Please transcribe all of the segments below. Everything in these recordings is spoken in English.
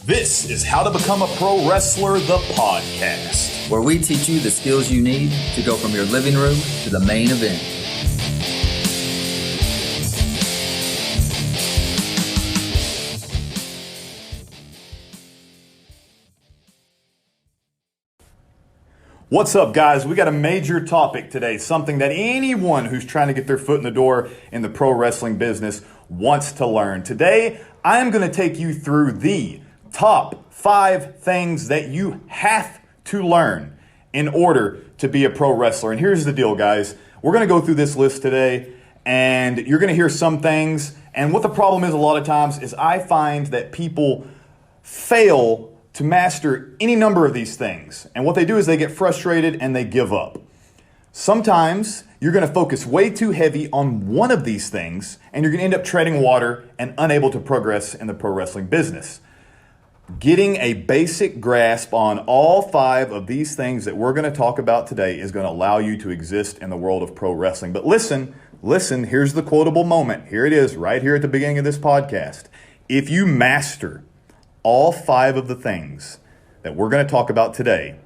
This is How to Become a Pro Wrestler, the podcast, where we teach you the skills you need to go from your living room to the main event. What's up, guys? We got a major topic today, something that anyone who's trying to get their foot in the door in the pro wrestling business wants to learn. Today, I am going to take you through the top 5 things that you have to learn in order to be a pro wrestler. And here's the deal, guys. We're going to go through this list today, and you're going to hear some things. And what the problem is a lot of times is I find that people fail to master any number of these things. And what they do is they get frustrated and they give up. Sometimes you're going to focus way too heavy on one of these things and you're going to end up treading water and unable to progress in the pro wrestling business. Getting a basic grasp on all 5 of these things that we're going to talk about today is going to allow you to exist in the world of pro wrestling. But listen, here's the quotable moment. Here it is, right here at the beginning of this podcast. If you master all 5 of the things that we're going to talk about today,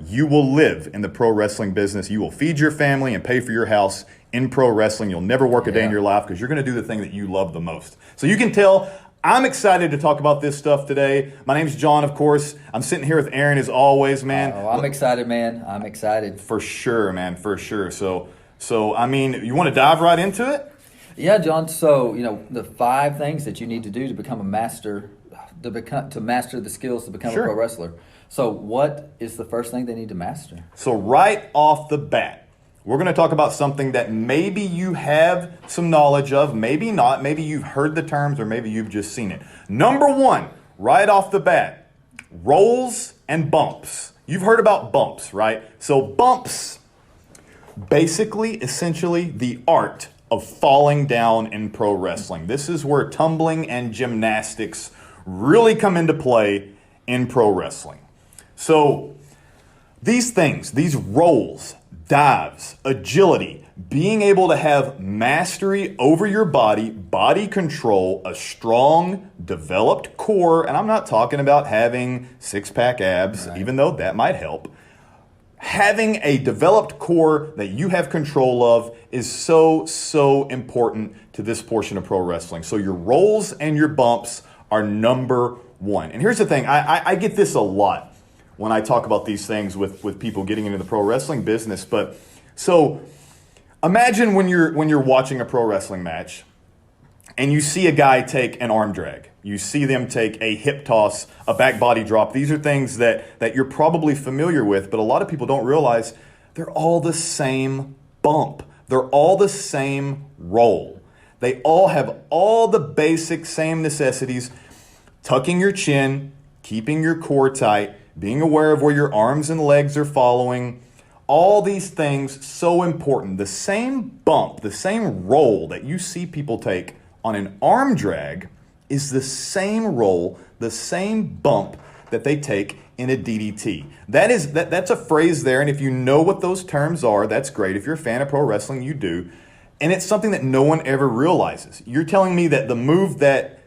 you will live in the pro wrestling business. You will feed your family and pay for your house in pro wrestling. You'll never work a day in your life because you're going to do the thing that you love the most. So you can tell I'm excited to talk about this stuff today. My name's John, of course. I'm sitting here with Arron as always, man. Oh, I'm excited, man. I'm excited. For sure, man, for sure. So I mean, you want to dive right into it? Yeah, John. So, the 5 things that you need to do to become a master, to master the skills to become a pro wrestler. So what is the first thing they need to master? So right off the bat, we're going to talk about something that maybe you have some knowledge of, maybe not, maybe you've heard the terms or maybe you've just seen it. Number 1, right off the bat, rolls and bumps. You've heard about bumps, right? So bumps, basically, essentially the art of falling down in pro wrestling. This is where tumbling and gymnastics really come into play in pro wrestling. So these things, these rolls, dives, agility, being able to have mastery over your body control, a strong, developed core, and I'm not talking about having 6-pack abs, even though that might help. Having a developed core that you have control of is so important to this portion of pro wrestling. So your rolls and your bumps are number 1. And here's the thing, I get this a lot when I talk about these things with people getting into the pro wrestling business. But so imagine when you're watching a pro wrestling match and you see a guy take an arm drag. You see them take a hip toss, a back body drop. These are things that you're probably familiar with, but a lot of people don't realize they're all the same bump. They're all the same roll. They all have all the basic same necessities: tucking your chin, keeping your core tight, being aware of where your arms and legs are following. All these things, so important. The same bump, the same roll that you see people take on an arm drag is the same roll, the same bump that they take in a DDT. That's a phrase there, and if you know what those terms are, that's great. If you're a fan of pro wrestling, you do. And it's something that no one ever realizes. You're telling me that the move that,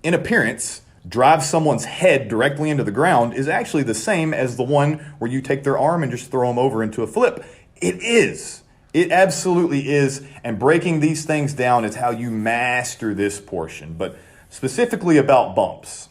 in appearance, drives someone's head directly into the ground is actually the same as the one where you take their arm and just throw them over into a flip. It is. It absolutely is. And breaking these things down is how you master this portion. But specifically about bumps.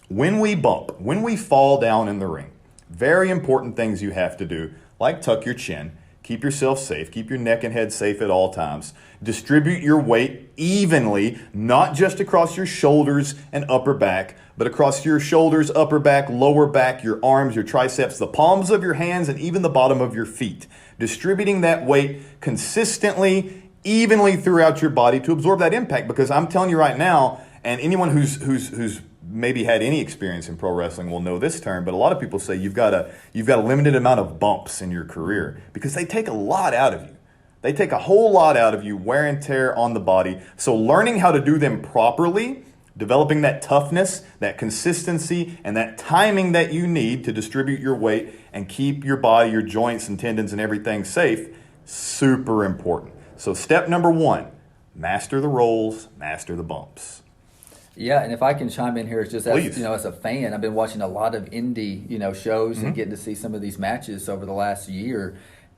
When we bump, when we fall down in the ring, very important things you have to do, like tuck your chin, keep yourself safe, keep your neck and head safe at all times. Distribute your weight evenly, not just across your shoulders and upper back, but across your shoulders, upper back, lower back, your arms, your triceps, the palms of your hands, and even the bottom of your feet. Distributing that weight consistently, evenly throughout your body to absorb that impact. Because I'm telling you right now, and anyone who's maybe had any experience in pro wrestling will know this term, but a lot of people say you've got a limited amount of bumps in your career because they take a lot out of you. They take a whole lot out of you, wear and tear on the body. So learning how to do them properly, developing that toughness, that consistency, and that timing that you need to distribute your weight and keep your body, your joints and tendons and everything safe, super important. So step number 1, master the rolls, master the bumps. Yeah, and if I can chime in here, it's just Please. as as a fan, I've been watching a lot of indie shows and getting to see some of these matches over the last year,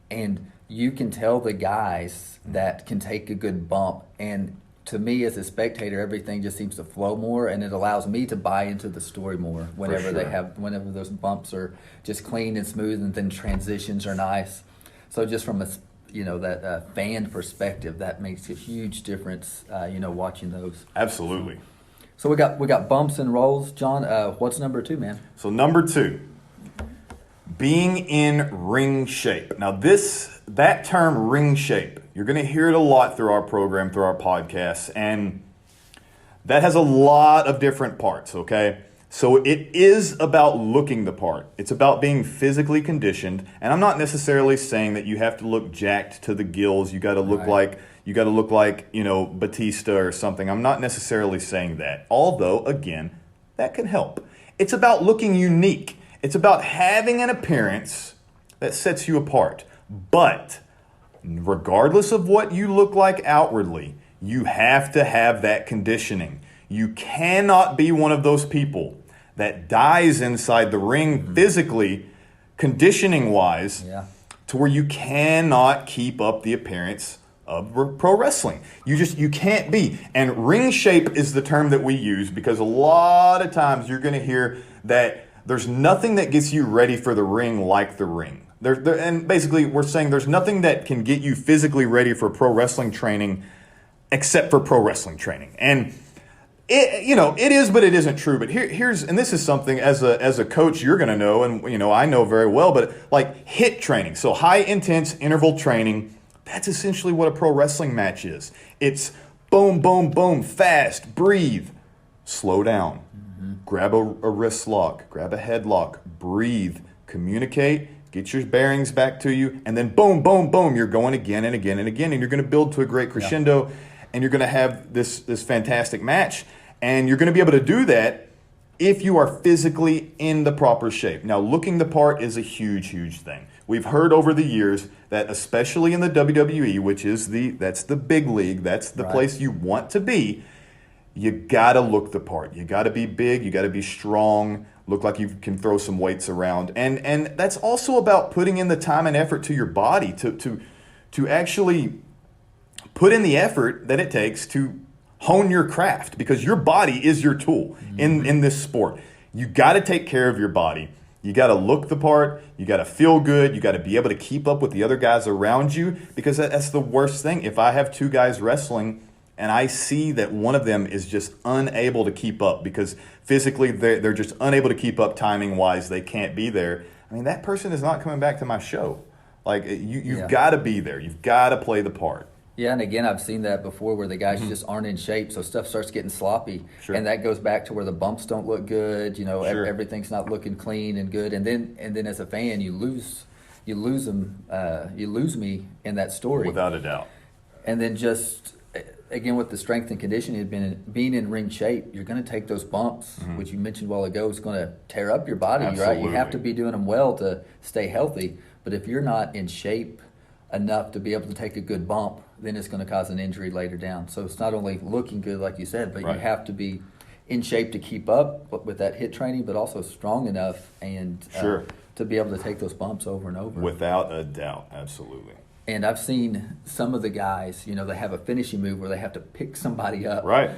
and you can tell the guys that can take a good bump. And to me, as a spectator, everything just seems to flow more, and it allows me to buy into the story more whenever whenever those bumps are just clean and smooth, and then transitions are nice. So just from a that fan perspective, that makes a huge difference. Watching those. Absolutely. So we got bumps and rolls, John. What's number 2, man? So number 2, being in ring shape. Now that term ring shape, you're going to hear it a lot through our program, through our podcasts, and that has a lot of different parts, okay? So it is about looking the part. It's about being physically conditioned, and I'm not necessarily saying that you have to look jacked to the gills. You got to look like Batista or something. I'm not necessarily saying that. Although, again, that can help. It's about looking unique. It's about having an appearance that sets you apart. But regardless of what you look like outwardly, you have to have that conditioning. You cannot be one of those people that dies inside the ring physically, conditioning-wise, to where you cannot keep up the appearance of pro wrestling. You can't be. And ring shape is the term that we use because a lot of times you're going to hear that there's nothing that gets you ready for the ring like the ring. And basically we're saying there's nothing that can get you physically ready for pro wrestling training except for pro wrestling training. And it is, but it isn't true. But here's this is something as a coach you're going to know, and I know very well. But like HIIT training, so high intense interval training, that's essentially what a pro wrestling match is. It's boom, boom, boom, fast, breathe, slow down, grab a wrist lock, grab a headlock, breathe, communicate, get your bearings back to you, and then boom, boom, boom, you're going again and again and again, and you're going to build to a great crescendo, and you're going to have this fantastic match. And you're going to be able to do that if you are physically in the proper shape. Now, looking the part is a huge, huge thing. We've heard over the years that especially in the WWE, which is that's the big league, that's the place you want to be, you got to look the part. You got to be big, you got to be strong, look like you can throw some weights around. And that's also about putting in the time and effort to your body to actually put in the effort that it takes to hone your craft, because your body is your tool in this sport. You got to take care of your body. You got to look the part. You got to feel good. You got to be able to keep up with the other guys around you, because that's the worst thing. If I have 2 guys wrestling and I see that one of them is just unable to keep up because physically they're just unable to keep up timing wise, they can't be there. I mean, that person is not coming back to my show. Like you've got to be there. You've got to play the part. Yeah, and again, I've seen that before where the guys just aren't in shape, so stuff starts getting sloppy, and that goes back to where the bumps don't look good. Everything's not looking clean and good, and then as a fan, you lose them, you lose me in that story without a doubt. And then just again with the strength and conditioning, being in ring shape, you're going to take those bumps, which you mentioned a while ago, is going to tear up your body. Absolutely. Right? You have to be doing them well to stay healthy, but if you're not in shape enough to be able to take a good bump, then it's going to cause an injury later down. So it's not only looking good, like you said, but you have to be in shape to keep up with that HIIT training, but also strong enough and to be able to take those bumps over and over. Without a doubt, absolutely. And I've seen some of the guys, they have a finishing move where they have to pick somebody up. Right.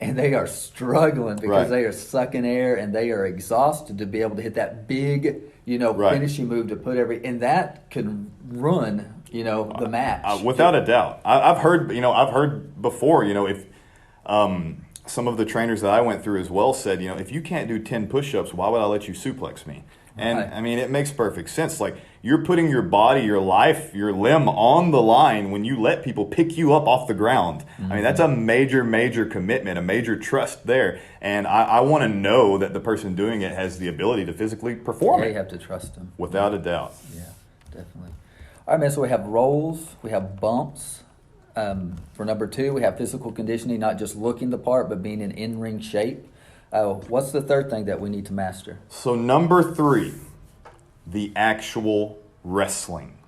And they are struggling because they are sucking air and they are exhausted to be able to hit that big, finishing move to put and that can ruin the match. Without a doubt. I've heard before, if some of the trainers that I went through as well said, if you can't do 10 push-ups, why would I let you suplex me? And I mean, it makes perfect sense. Like, you're putting your body, your life, your limb on the line when you let people pick you up off the ground. I mean, that's a major, major commitment, a major trust there. And I want to know that the person doing it has the ability to physically perform it. You have to trust them. Without a doubt. Yeah, definitely. All right, man, so we have rolls, we have bumps. For number 2, we have physical conditioning, not just looking the part, but being in in-ring shape. What's the third thing that we need to master? So number 3, the actual wrestling.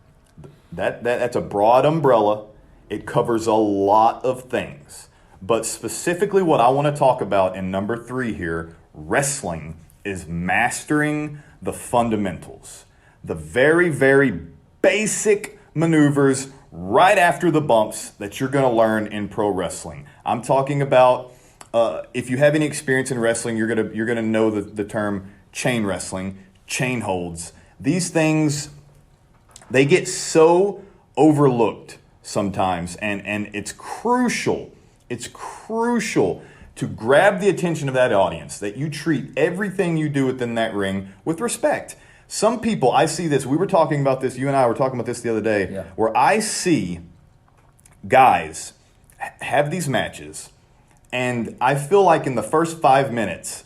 That's a broad umbrella. It covers a lot of things. But specifically what I want to talk about in number 3 here, wrestling, is mastering the fundamentals. The very, very basic maneuvers right after the bumps that you're going to learn in pro wrestling. I'm talking about, if you have any experience in wrestling, you're gonna know the term chain wrestling, chain holds. These things, they get so overlooked sometimes, and it's crucial. It's crucial to grab the attention of that audience, that you treat everything you do within that ring with respect. Some people, I see this, we were talking about this, you and I were talking about this the other day, where I see guys have these matches, and I feel like in the first 5 minutes,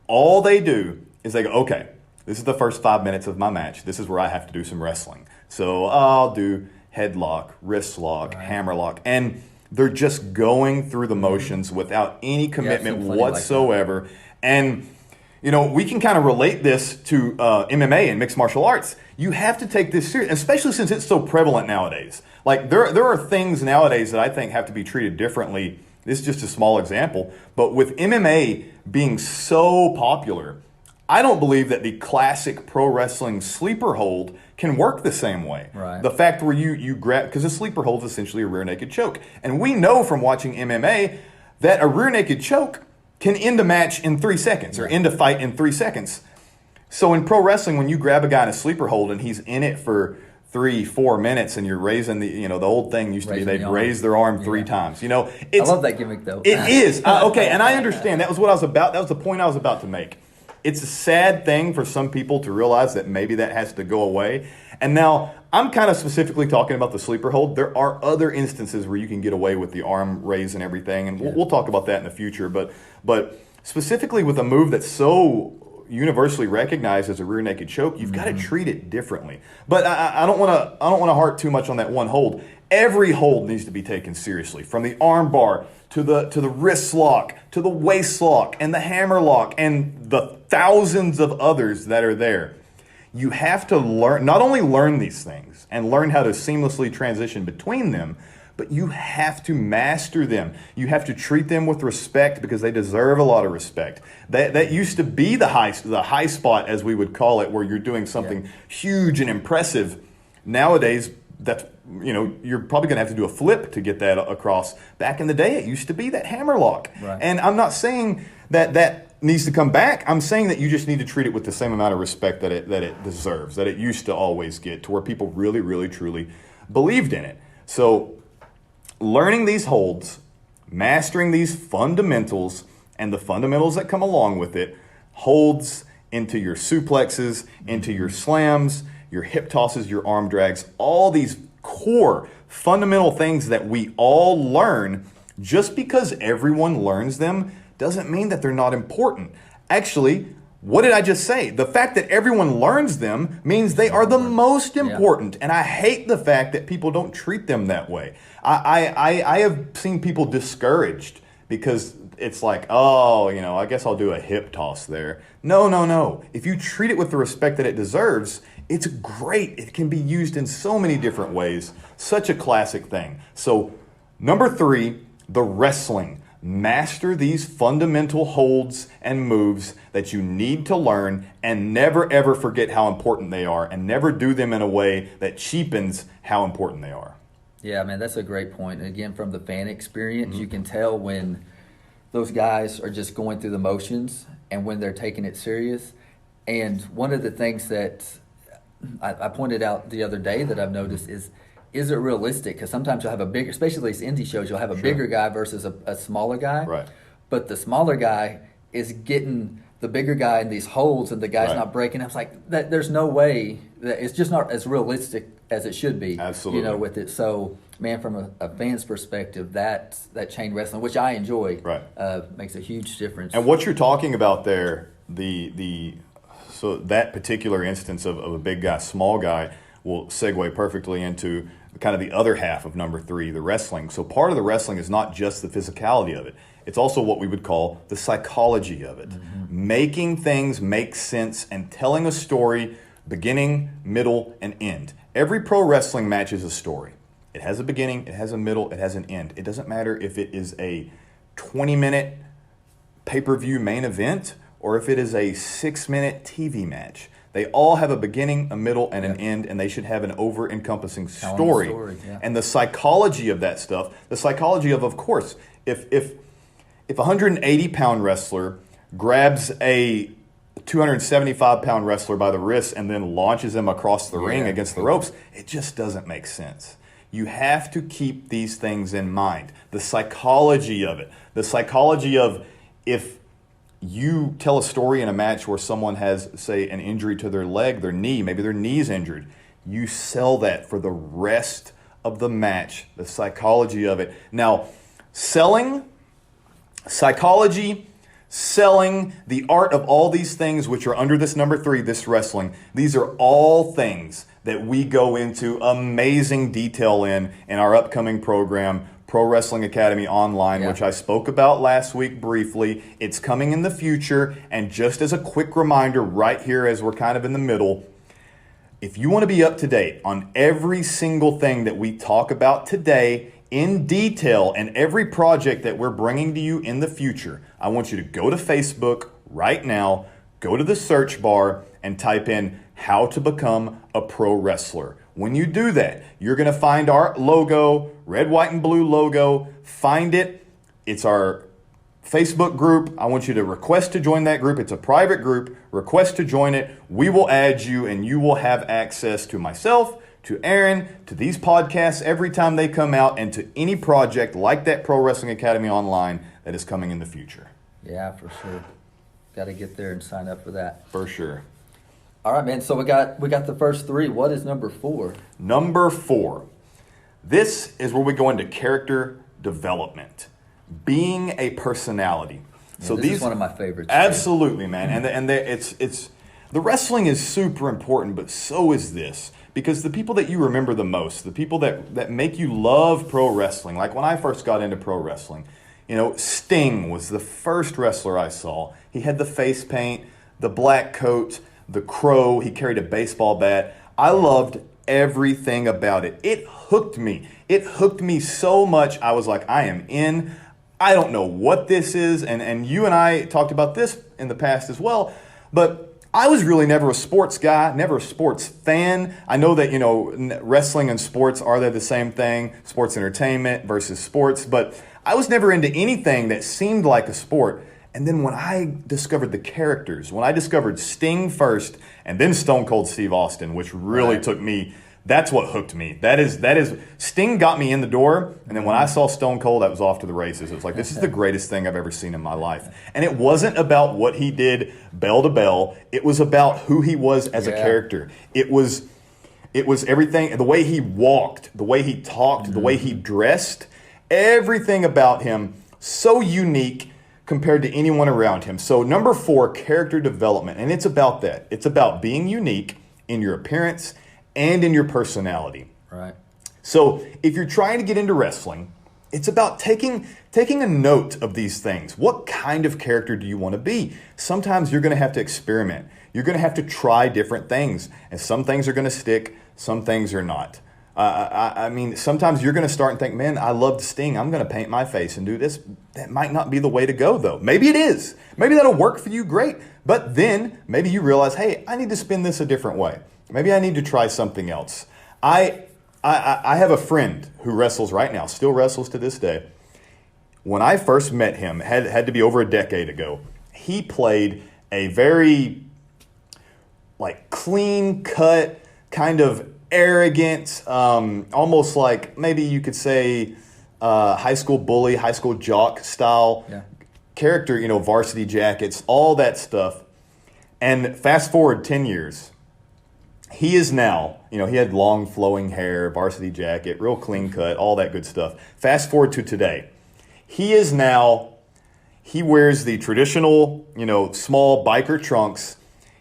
all they do is they go, okay, this is the first 5 minutes of my match. This is where I have to do some wrestling. So I'll do headlock, wrist lock, hammer lock, and they're just going through the motions without any commitment whatsoever. Like and you know, we can kind of relate this to MMA and mixed martial arts. You have to take this serious, especially since it's so prevalent nowadays. Like there are things nowadays that I think have to be treated differently. This is just a small example, but with MMA being so popular, I don't believe that the classic pro wrestling sleeper hold can work the same way. Right. The fact where you grab, because a sleeper hold is essentially a rear naked choke. And we know from watching MMA that a rear naked choke can end a match in 3 seconds or end a fight in 3 seconds. So in pro wrestling, when you grab a guy in a sleeper hold and he's in it for 3-4 minutes and you're raising the old thing used to be they'd raise their arm 3 times. I love that gimmick though. It is. Okay, and I understand. That was the point I was about to make. It's a sad thing for some people to realize that maybe that has to go away. And now I'm kind of specifically talking about the sleeper hold. There are other instances where you can get away with the arm raise and everything, and we'll talk about that in the future. But specifically with a move that's so universally recognized as a rear naked choke, you've got to treat it differently. But I don't want to harp too much on that one hold. Every hold needs to be taken seriously, from the arm bar to the wrist lock, to the waist lock, and the hammer lock, and the thousands of others that are there. You have to not only learn these things and learn how to seamlessly transition between them, but you have to master them. You have to treat them with respect because they deserve a lot of respect. That used to be the high spot, as we would call it, where you're doing something huge and impressive. Nowadays, you're probably going to have to do a flip to get that across. Back in the day, it used to be that hammer lock. Right. And I'm not saying that needs to come back. I'm saying that you just need to treat it with the same amount of respect that it deserves, that it used to always get, to where people really, really, truly believed in it. So learning these holds, mastering these fundamentals, and the fundamentals that come along with it, holds into your suplexes, into your slams, your hip tosses, your arm drags, all these core fundamental things that we all learn. Just because everyone learns them doesn't mean that they're not important. Actually, what did I just say? The fact that everyone learns them means they are the most important. And I hate the fact that people don't treat them that way. I have seen people discouraged because it's like, I guess I'll do a hip toss there. No. If you treat it with the respect that it deserves, it's great. It can be used in so many different ways. Such a classic thing. So, number 3, the wrestling. Master these fundamental holds and moves that you need to learn, and never ever forget how important they are, and never do them in a way that cheapens how important they are. Yeah, man, that's a great point. And again, from the fan experience, you can tell when those guys are just going through the motions and when they're taking it serious. And one of the things that I pointed out the other day that I've noticed is it realistic? Because sometimes you'll have a bigger, especially these indie shows, you'll have a bigger guy versus a smaller guy. Right. But the smaller guy is getting the bigger guy in these holds, and the guy's not breaking. I was like, there's no way. That it's just not as realistic as it should be. Absolutely. With it. So, man, from a fan's perspective, that chain wrestling, which I enjoy, makes a huge difference. And what you're talking about there, so that particular instance of a big guy, small guy, will segue perfectly into kind of the other half of number 3, the wrestling. So part of the wrestling is not just the physicality of it. It's also what we would call the psychology of it. Making things make sense and telling a story, beginning, middle, and end. Every pro wrestling match is a story. It has a beginning, it has a middle, it has an end. It doesn't matter if it is a 20-minute pay-per-view main event or if it is a 6-minute TV match. They all have a beginning, a middle, and an end, and they should have an over-encompassing story. Yeah. And the psychology of that stuff, the psychology of course, if a 180-pound wrestler grabs a 275-pound wrestler by the wrist and then launches him across the ring against the ropes, it just doesn't make sense. You have to keep these things in mind. The psychology of it. The psychology of if you tell a story in a match where someone has, say, an injury to their leg, their knee, maybe their knee's injured, you sell that for the rest of the match, the psychology of it. Now, psychology, selling, the art of all these things which are under this number 3, this wrestling, these are all things that we go into amazing detail in our upcoming program, Pro Wrestling Academy Online, which I spoke about last week briefly. It's coming in the future, and just as a quick reminder right here as we're kind of in the middle, if you want to be up to date on every single thing that we talk about today in detail and every project that we're bringing to you in the future, I want you to go to Facebook right now, go to the search bar, and type in how to become a pro wrestler. When you do that, you're going to find our logo, red, white, and blue logo. Find it. It's our Facebook group. I want you to request to join that group. It's a private group. Request to join it. We will add you, and you will have access to myself, to Arron, to these podcasts every time they come out, and to any project like that Pro Wrestling Academy Online that is coming in the future. Yeah, for sure. Got to get there and sign up for that. For sure. All right, man. So we got the first 3. What is number 4? Number 4. This is where we go into character development, being a personality. Yeah, so this is one of my favorites. Absolutely, man. And it's the wrestling is super important, but so is this. Because the people that you remember the most, the people that make you love pro wrestling, like when I first got into pro wrestling, Sting was the first wrestler I saw. He had the face paint, the black coat, the crow. He carried a baseball bat. I loved everything about it. It hooked me. It hooked me so much. I was like, I am in. I don't know what this is. And you and I talked about this in the past as well. But I was really never a sports guy, never a sports fan. I know that, wrestling and sports, are they the same thing? Sports entertainment versus sports. But I was never into anything that seemed like a sport. And then when I discovered the characters, when I discovered Sting first and then Stone Cold Steve Austin, which really took me, that's what hooked me. That is Sting got me in the door, and then when I saw Stone Cold, I was off to the races. It was like, this is the greatest thing I've ever seen in my life. And it wasn't about what he did bell to bell. It was about who he was as a character. It was everything, the way he walked, the way he talked, the way he dressed, everything about him so unique compared to anyone around him. So number 4, character development. And it's about that. It's about being unique in your appearance and in your personality. Right. So if you're trying to get into wrestling, it's about taking a note of these things. What kind of character do you want to be? Sometimes you're going to have to experiment. You're going to have to try different things. And some things are going to stick, some things are not. I mean, sometimes you're going to start and think, man, I love Sting. I'm going to paint my face and do this. That might not be the way to go, though. Maybe it is. Maybe that'll work for you, great. But then maybe you realize, hey, I need to spin this a different way. Maybe I need to try something else. I have a friend who wrestles right now, still wrestles to this day. When I first met him, had to be over a decade ago, he played a very clean-cut, kind of arrogant, almost like maybe you could say high school bully, high school jock style character, varsity jackets, all that stuff. And fast forward 10 years, he is now, he had long flowing hair, varsity jacket, real clean cut, all that good stuff. Fast forward to today. He wears the traditional, small biker trunks.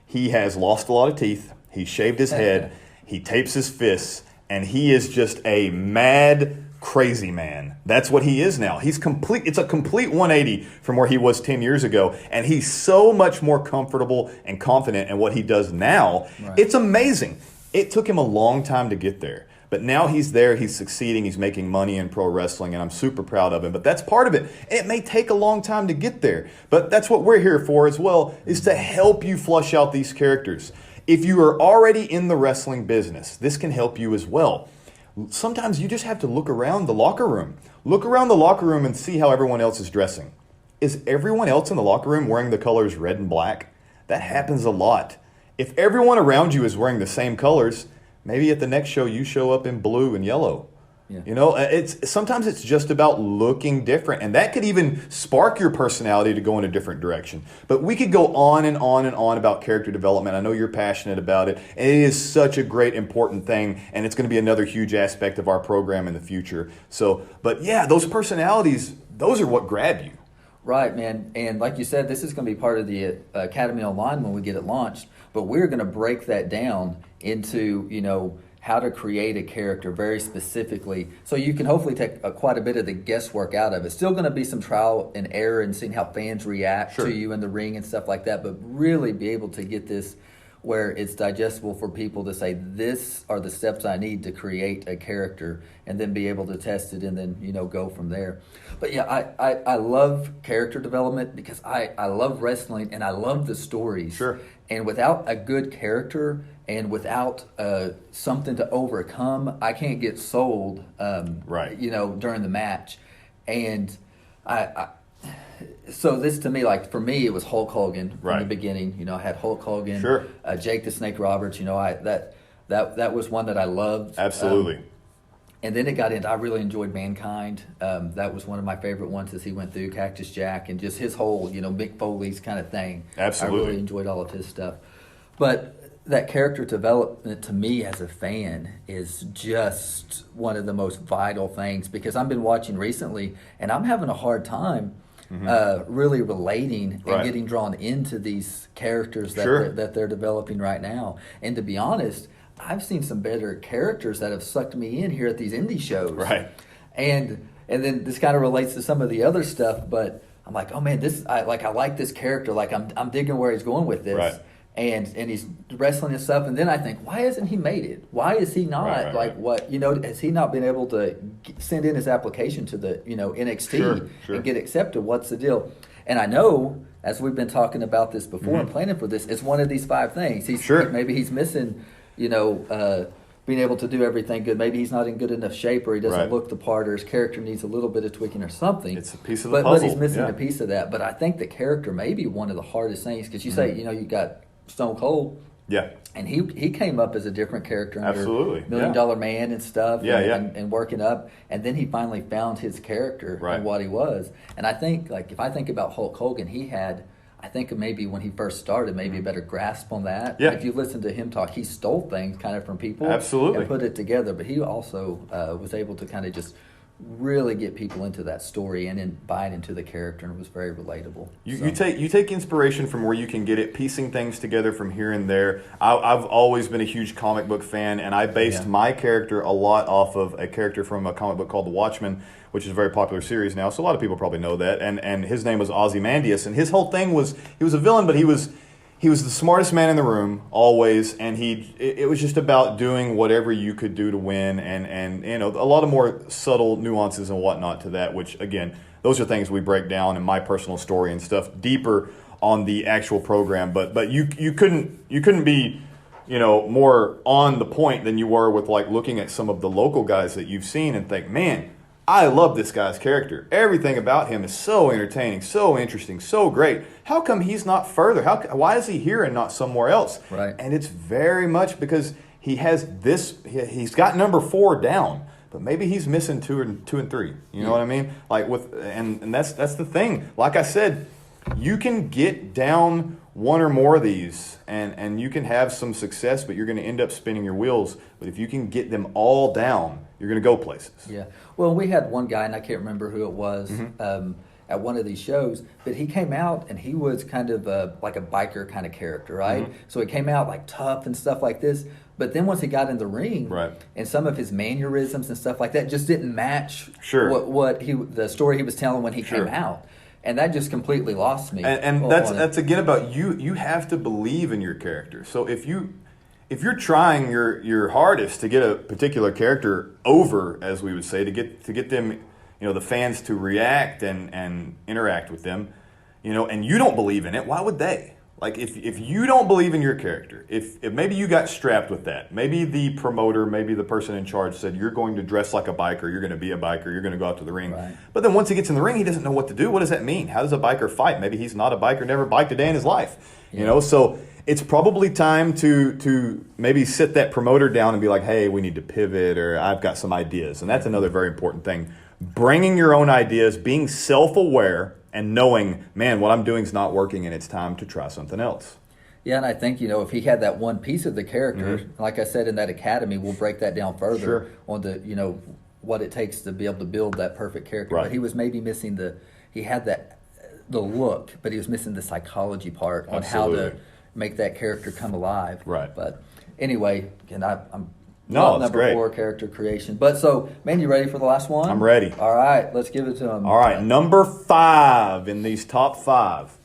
He has lost a lot of teeth. He shaved his head. He tapes his fists, and he is just a mad, crazy man. That's what he is now. It's a complete 180 from where he was 10 years ago, and he's so much more comfortable and confident in what he does now. Right. It's amazing. It took him a long time to get there, But now he's there, he's succeeding, he's making money in pro wrestling, and I'm super proud of him. But that's part of it. It may take a long time to get there, but that's what we're here for as well, is to help you flush out these characters. If you are already in the wrestling business, this can help you as well. Sometimes you just have to look around the locker room. Look around the locker room and see how everyone else is dressing. Is everyone else in the locker room wearing the colors red and black? That happens a lot. If everyone around you is wearing the same colors, maybe at the next show you show up in blue and yellow. Yeah. You know, sometimes it's just about looking different, and that could even spark your personality to go in a different direction. But we could go on and on and on about character development. I know you're passionate about it, and it is such a great, important thing, and it's going to be another huge aspect of our program in the future. So, but yeah, those personalities, those are what grab you. Right, man. And like you said, this is going to be part of the Academy Online when we get it launched, but we're going to break that down into, you know, how to create a character very specifically, so you can hopefully take quite a bit of the guesswork out of it. Still going to be some trial and error and seeing how fans react to you in the ring and stuff like that, but really be able to get this where it's digestible for people to say, this are the steps I need to create a character, and then be able to test it and then, you know, go from there. But yeah, I love character development because I love wrestling and I love the stories. Sure. And without a good character and without something to overcome, I can't get sold, you know, during the match. And so this to me, like for me, it was Hulk Hogan from the beginning. You know, I had Hulk Hogan, Jake the Snake Roberts. You know, that was one that I loved. Absolutely. And then it got into, I really enjoyed Mankind. That was one of my favorite ones as he went through Cactus Jack and just his whole, you know, Mick Foley's kind of thing. Absolutely. I really enjoyed all of his stuff. But that character development to me as a fan is just one of the most vital things, because I've been watching recently and I'm having a hard time really relating and getting drawn into these characters that they're developing right now. And to be honest, I've seen some better characters that have sucked me in here at these indie shows. Right. And then this kind of relates to some of the other stuff, but I'm like, oh man, I like this character. Like I'm digging where he's going with this. Right. And he's wrestling and stuff, and then I think, why hasn't he made it? Why is he not what, you know, has he not been able to send in his application to the, you know, NXT and get accepted? What's the deal? And I know, as we've been talking about this before and planning for this, it's one of these 5 things. Maybe he's missing, you know, being able to do everything good. Maybe he's not in good enough shape, or he doesn't look the part, or his character needs a little bit of tweaking or something. It's a piece of the puzzle. But he's missing a piece of that. But I think the character may be one of the hardest things, because you say, you know, you got Stone Cold. Yeah. And he came up as a different character under $1 Million Man and stuff. And working up. And then he finally found his character and what he was. And I think, like, if I think about Hulk Hogan, he had, I think maybe when he first started, maybe a better grasp on that. Yeah. If you listen to him talk, he stole things kind of from people. Absolutely. And put it together. But he also was able to kind of just really get people into that story and then buy into the character, and it was very relatable. You take inspiration from where you can get it, piecing things together from here and there. I've always been a huge comic book fan, and I based my character a lot off of a character from a comic book called The Watchmen, which is a very popular series now, so a lot of people probably know that. And his name was Ozymandias, and his whole thing was, he was a villain, but he was the smartest man in the room, always, and it was just about doing whatever you could do to win, and you know, a lot of more subtle nuances and whatnot to that, which, again, those are things we break down in my personal story and stuff deeper on the actual program. But you couldn't be, you know, more on the point than you were with, like, looking at some of the local guys that you've seen and think, man, I love this guy's character. Everything about him is so entertaining, so interesting, so great. How come he's not further? Why is he here and not somewhere else? Right. And it's very much because he has this. He's got number 4 down, but maybe he's missing 2 and 3. You know what I mean? Like and that's the thing. Like I said, you can get down one or more of these, and you can have some success, but you're going to end up spinning your wheels. But if you can get them all down, you're going to go places. Yeah. Well, we had one guy, and I can't remember who it was, at one of these shows, but he came out, and he was kind of like a biker kind of character, right? So he came out like tough and stuff like this. But then once he got in the ring, and some of his mannerisms and stuff like that just didn't match the story he was telling when he came out. And that just completely lost me. And that's again about you. You have to believe in your character. So if you if you're trying your hardest to get a particular character over, as we would say, to get them, the fans to react and interact with them, and you don't believe in it, why would they? Like, if you don't believe in your character, if maybe you got strapped with that, maybe the promoter, maybe the person in charge said, you're going to dress like a biker, you're going to be a biker, you're going to go out to the ring. Right. But then once he gets in the ring, he doesn't know what to do. What does that mean? How does a biker fight? Maybe he's not a biker, never biked a day in his life. So it's probably time to maybe sit that promoter down and be like, hey, we need to pivot, or I've got some ideas. And that's another very important thing. Bringing your own ideas, being self-aware, and knowing, man, what I'm doing is not working and it's time to try something else. Yeah, and I think, if he had that one piece of the character, like I said, in that academy, we'll break that down further on the, what it takes to be able to build that perfect character. Right. But he was maybe missing he had the look, but he was missing the psychology part on how to make that character come alive. Right. But anyway, again, I'm No, it's number great. 4, character creation. But so, man, you ready for the last one? I'm ready. All right, let's give it to him. All right, number 5 in these top 5,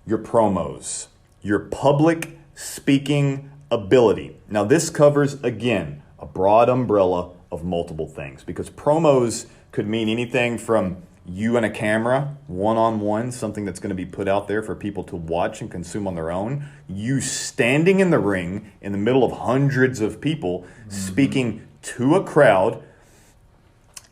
your promos, your public speaking ability. Now, this covers, again, a broad umbrella of multiple things, because promos could mean anything from you and a camera, one-on-one, something that's going to be put out there for people to watch and consume on their own. You standing in the ring in the middle of hundreds of people, speaking to a crowd.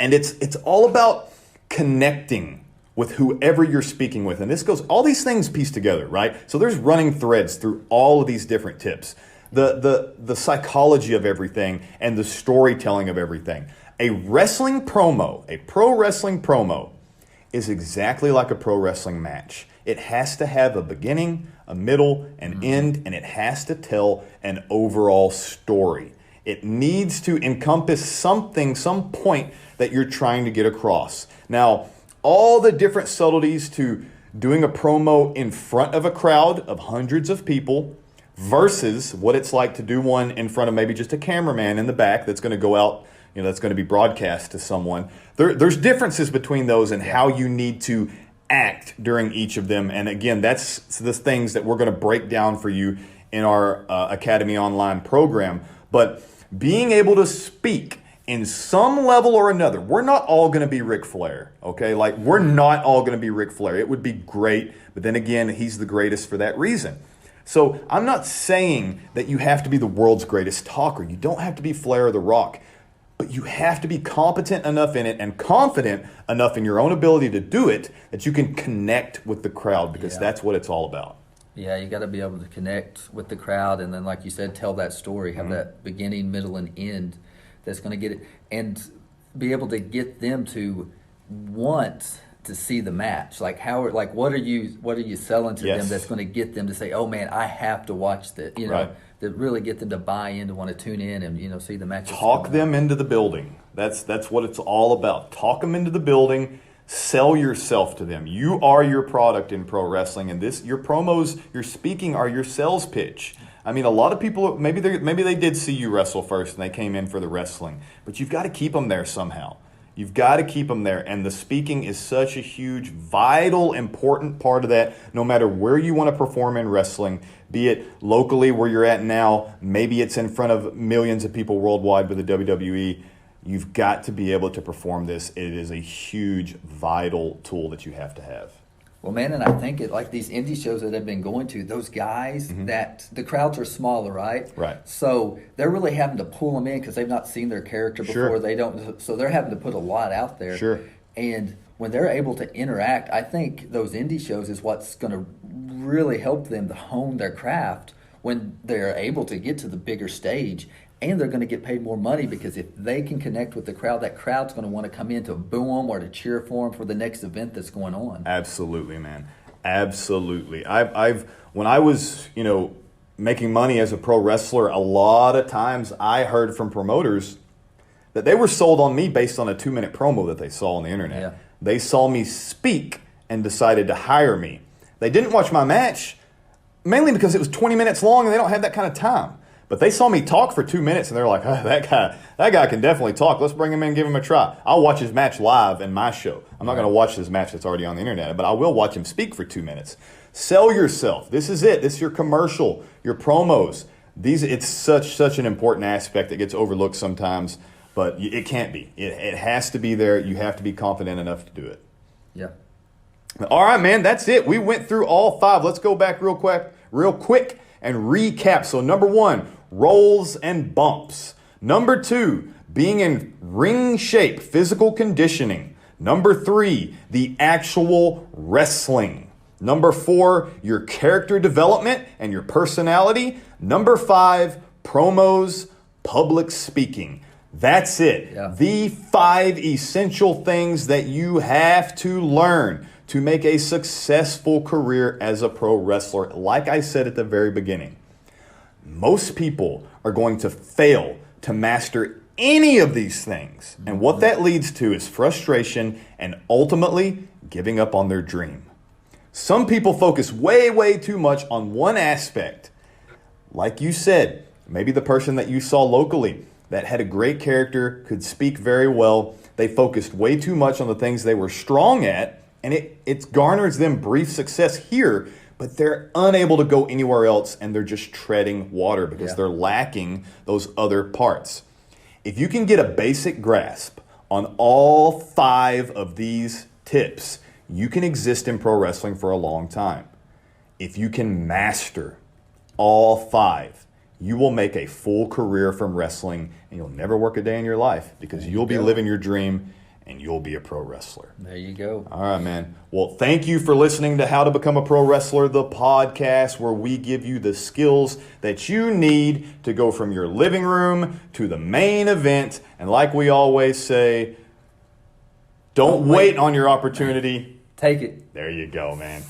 And it's all about connecting with whoever you're speaking with. And this goes, all these things piece together, right? So there's running threads through all of these different tips. The psychology of everything and the storytelling of everything. A wrestling promo, a pro wrestling promo, is exactly like a pro wrestling match. It has to have a beginning, a middle, an end, and it has to tell an overall story. It needs to encompass something, some point that you're trying to get across. Now, all the different subtleties to doing a promo in front of a crowd of hundreds of people versus what it's like to do one in front of maybe just a cameraman in the back that's going to go out, that's going to be broadcast to someone. There's differences between those and how you need to act during each of them. And again, that's the things that we're going to break down for you in our Academy Online program. But being able to speak in some level or another, we're not all going to be Ric Flair, okay? Like, we're not all going to be Ric Flair. It would be great, but then again, he's the greatest for that reason. So I'm not saying that you have to be the world's greatest talker. You don't have to be Flair or The Rock. But you have to be competent enough in it and confident enough in your own ability to do it that you can connect with the crowd, because that's what it's all about. Yeah, you got to be able to connect with the crowd, and then, like you said, tell that story, have that beginning, middle, and end that's going to get it, and be able to get them to want to see the match. Like, what are you selling to them that's going to get them to say, oh man, I have to watch that, to really get them to buy in, to want to tune in and see the match. Talk them into the building. That's what it's all about. Talk them into the building. Sell yourself to them. You are your product in pro wrestling, and your promos, your speaking are your sales pitch. I mean, a lot of people, maybe they did see you wrestle first and they came in for the wrestling, but you've got to keep them there somehow. You've got to keep them there, and the speaking is such a huge, vital, important part of that, no matter where you want to perform in wrestling, be it locally where you're at now, maybe it's in front of millions of people worldwide with the WWE. You've got to be able to perform this. It is a huge, vital tool that you have to have. Well, man, and I think like these indie shows that I've been going to, those guys that the crowds are smaller, right? Right. So they're really having to pull them in because they've not seen their character before. Sure. They don't. So they're having to put a lot out there. Sure. And when they're able to interact, I think those indie shows is what's going to really help them to hone their craft when they're able to get to the bigger stage. And they're going to get paid more money, because if they can connect with the crowd, that crowd's going to want to come in to boo them or to cheer for them for the next event that's going on. Absolutely, man. Absolutely. When I was, making money as a pro wrestler, a lot of times I heard from promoters that they were sold on me based on a 2-minute promo that they saw on the internet. Yeah. They saw me speak and decided to hire me. They didn't watch my match, mainly because it was 20 minutes long and they don't have that kind of time. But they saw me talk for 2 minutes and they're like, oh, that guy can definitely talk. Let's bring him in and give him a try. I'll watch his match live in my show. I'm not going to watch his match that's already on the internet, but I will watch him speak for 2 minutes. Sell yourself. This is it. This is your commercial, your promos. It's such an important aspect that gets overlooked sometimes, but it can't be. It has to be there. You have to be confident enough to do it. Yeah. All right, man, that's it. We went through all 5. Let's go back real quick and recap. So number 1, rolls and bumps. Number 2, being in ring shape, physical conditioning. Number 3, the actual wrestling. Number 4, your character development and your personality. Number 5, promos, public speaking. That's it. Yeah. The 5 essential things that you have to learn to make a successful career as a pro wrestler. Like I said at the very beginning, most people are going to fail to master any of these things. And what that leads to is frustration and ultimately giving up on their dream. Some people focus way too much on one aspect. Like you said, maybe the person that you saw locally that had a great character, could speak very well. They focused way too much on the things they were strong at, and it garners them brief success here, but they're unable to go anywhere else, and they're just treading water because they're lacking those other parts. If you can get a basic grasp on all 5 of these tips, you can exist in pro wrestling for a long time. If you can master all 5, you will make a full career from wrestling, and you'll never work a day in your life because you'll be living your dream and you'll be a pro wrestler. There you go. All right, man. Well, thank you for listening to How to Become a Pro Wrestler, the podcast where we give you the skills that you need to go from your living room to the main event. And like we always say, don't wait on your opportunity. Take it. There you go, man.